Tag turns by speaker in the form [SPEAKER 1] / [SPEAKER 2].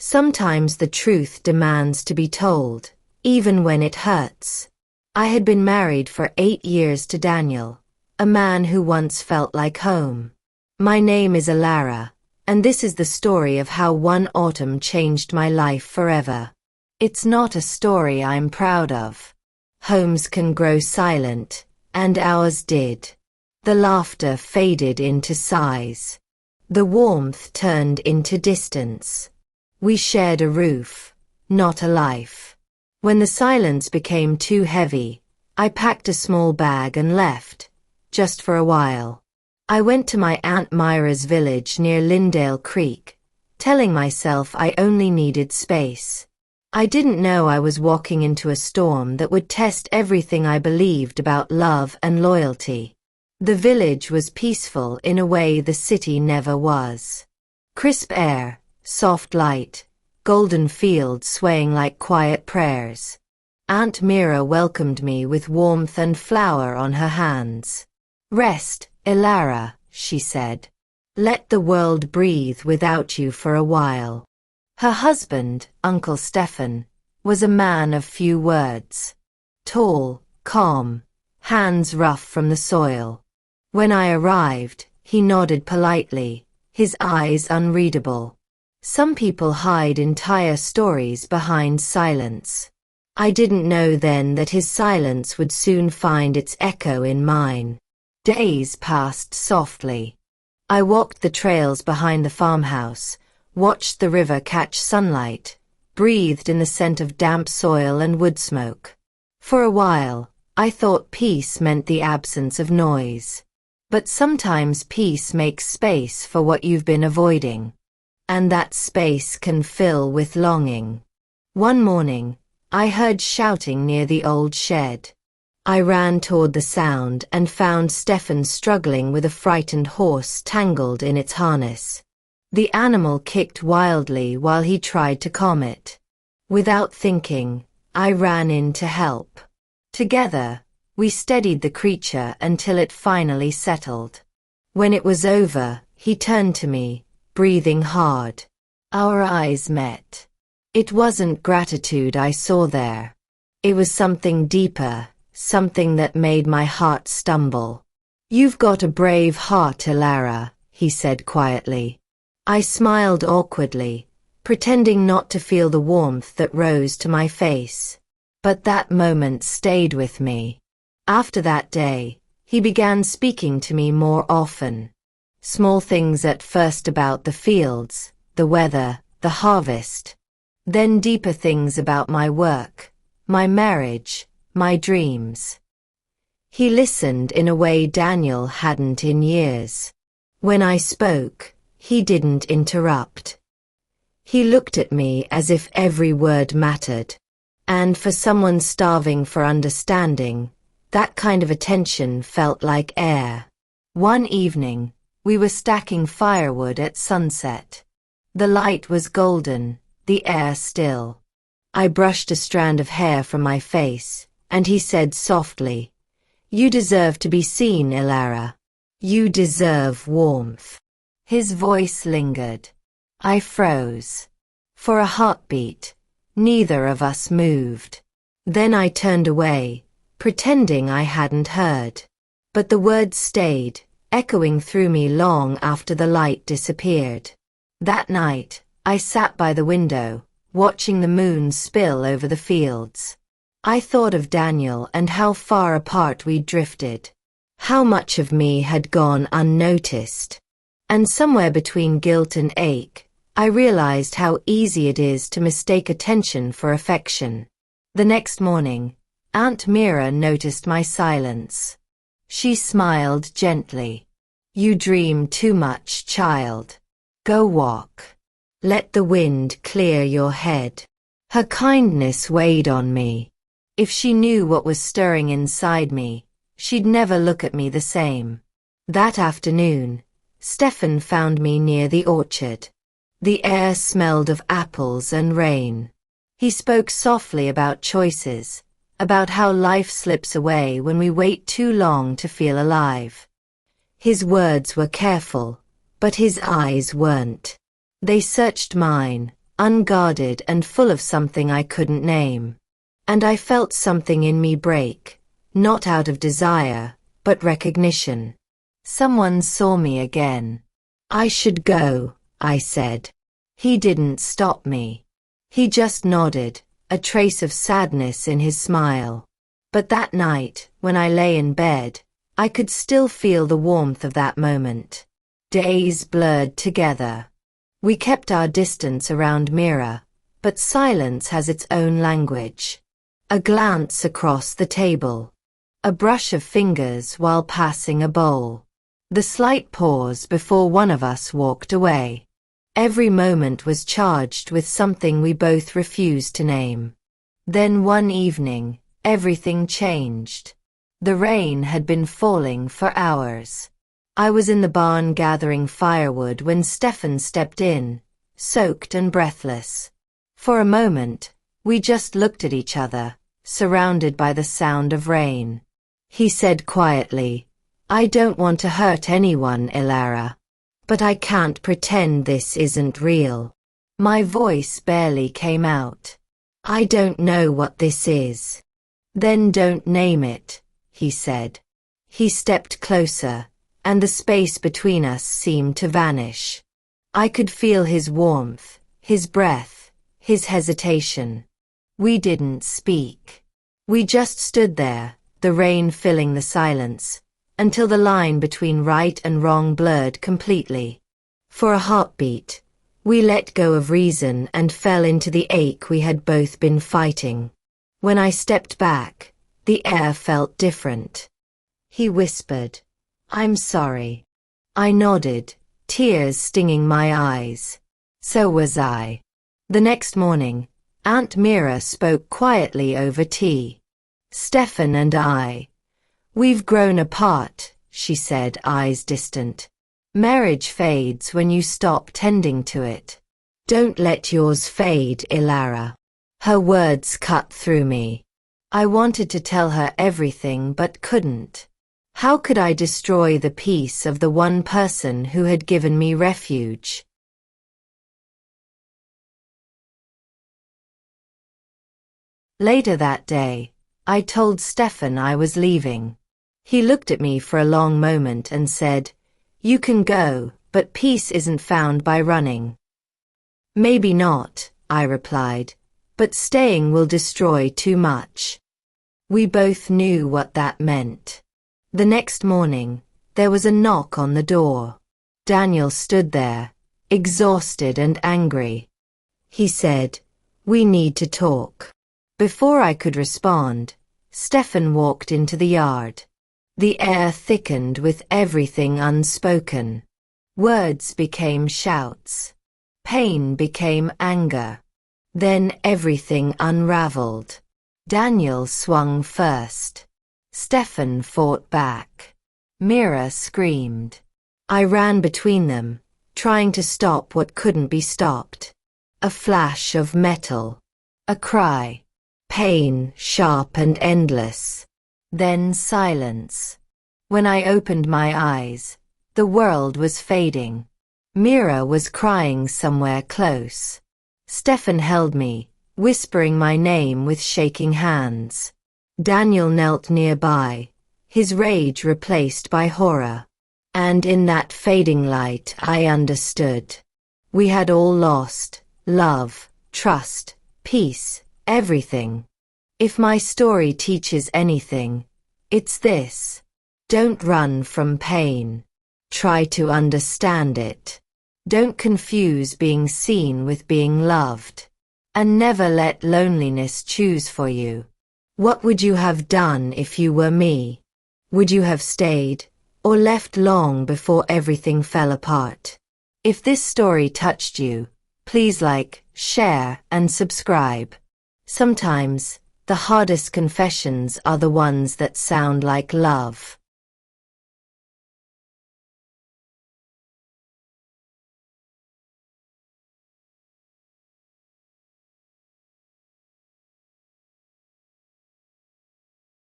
[SPEAKER 1] Sometimes the truth demands to be told, even when it hurts. I had been married for 8 years to Daniel, a man who once felt like home. My name is Alara, and this is the story of how one autumn changed my life forever. It's not a story I'm proud of. Homes can grow silent, and ours did. The laughter faded into sighs. The warmth turned into distance. We shared a roof, not a life. When the silence became too heavy, I packed a small bag and left, just for a while. I went to my Aunt Myra's village near Lindale Creek, telling myself I only needed space. I didn't know I was walking into a storm that would test everything I believed about love and loyalty. The village was peaceful in a way the city never was. Crisp air, soft light, golden fields swaying like quiet prayers. Aunt Myra welcomed me with warmth and flour on her hands. "Rest, Alara," she said. "Let the world breathe without you for a while." Her husband, Uncle Stefan, was a man of few words. Tall, calm, hands rough from the soil. When I arrived, he nodded politely, his eyes unreadable. Some people hide entire stories behind silence. I didn't know then that his silence would soon find its echo in mine. Days passed softly. I walked the trails behind the farmhouse, watched the river catch sunlight, breathed in the scent of damp soil and wood smoke. For a while, I thought peace meant the absence of noise. But sometimes peace makes space for what you've been avoiding. And that space can fill with longing. One morning, I heard shouting near the old shed. I ran toward the sound and found Stefan struggling with a frightened horse tangled in its harness. The animal kicked wildly while he tried to calm it. Without thinking, I ran in to help. Together, we steadied the creature until it finally settled. When it was over, he turned to me, breathing hard. Our eyes met. It wasn't gratitude I saw there. It was something deeper, something that made my heart stumble. "You've got a brave heart, Alara," he said quietly. I smiled awkwardly, pretending not to feel the warmth that rose to my face. But that moment stayed with me. After that day, he began speaking to me more often. Small things at first about the fields, the weather, the harvest. Then deeper things about my work, my marriage, my dreams. He listened in a way Daniel hadn't in years. When I spoke, he didn't interrupt. He looked at me as if every word mattered. And for someone starving for understanding, that kind of attention felt like air. One evening, we were stacking firewood at sunset. The light was golden, the air still. I brushed a strand of hair from my face, and he said softly, "You deserve to be seen, Alara. You deserve warmth." His voice lingered. I froze. For a heartbeat, neither of us moved. Then I turned away, pretending I hadn't heard. But the words stayed, echoing through me long after the light disappeared. That night, I sat by the window, watching the moon spill over the fields. I thought of Daniel and how far apart we'd drifted. How much of me had gone unnoticed. And somewhere between guilt and ache, I realized how easy it is to mistake attention for affection. The next morning, Aunt Myra noticed my silence. She smiled gently. "You dream too much, child. Go walk. Let the wind clear your head." Her kindness weighed on me. If she knew what was stirring inside me, she'd never look at me the same. That afternoon, Stefan found me near the orchard. The air smelled of apples and rain. He spoke softly about choices, about how life slips away when we wait too long to feel alive. His words were careful, but his eyes weren't. They searched mine, unguarded and full of something I couldn't name. And I felt something in me break, not out of desire, but recognition. Someone saw me again. I should go, I said. He didn't stop me. He just nodded, a trace of sadness in his smile. But that night, when I lay in bed, I could still feel the warmth of that moment. Days blurred together. We kept our distance around Mira, but silence has its own language. A glance across the table. A brush of fingers while passing a bowl. The slight pause before one of us walked away. Every moment was charged with something we both refused to name. Then one evening, everything changed. The rain had been falling for hours. I was in the barn gathering firewood when Stefan stepped in, soaked and breathless. For a moment, we just looked at each other, surrounded by the sound of rain. He said quietly, "I don't want to hurt anyone, Ilara. But I can't pretend this isn't real." My voice barely came out. "I don't know what this is." "Then don't name it," he said. He stepped closer, and the space between us seemed to vanish. I could feel his warmth, his breath, his hesitation. We didn't speak. We just stood there, the rain filling the silence, until the line between right and wrong blurred completely. For a heartbeat, we let go of reason and fell into the ache we had both been fighting. When I stepped back, the air felt different. He whispered, "I'm sorry." I nodded, tears stinging my eyes. So was I. The next morning, Aunt Mira spoke quietly over tea. "Stefan and we've grown apart," she said, eyes distant. "Marriage fades when you stop tending to it. Don't let yours fade, Ilara." Her words cut through me. I wanted to tell her everything but couldn't. How could I destroy the peace of the one person who had given me refuge? Later that day, I told Stefan I was leaving. He looked at me for a long moment and said, "You can go, but peace isn't found by running." "Maybe not," I replied, "but staying will destroy too much." We both knew what that meant. The next morning, there was a knock on the door. Daniel stood there, exhausted and angry. He said, "We need to talk." Before I could respond, Stefan walked into the yard. The air thickened with everything unspoken. Words became shouts. Pain became anger. Then everything unraveled. Daniel swung first. Stefan fought back. Mira screamed. I ran between them, trying to stop what couldn't be stopped. A flash of metal. A cry. Pain, sharp and endless. Then silence. When I opened my eyes, the world was fading. Mira was crying somewhere close. Stefan held me, whispering my name with shaking hands. Daniel knelt nearby, his rage replaced by horror. And in that fading light I understood. We had all lost, love, trust, peace, everything. If my story teaches anything, it's this. Don't run from pain. Try to understand it. Don't confuse being seen with being loved. And never let loneliness choose for you. What would you have done if you were me? Would you have stayed, or left long before everything fell apart? If this story touched you, please like, share, and subscribe. Sometimes, the hardest confessions are the ones that sound like love.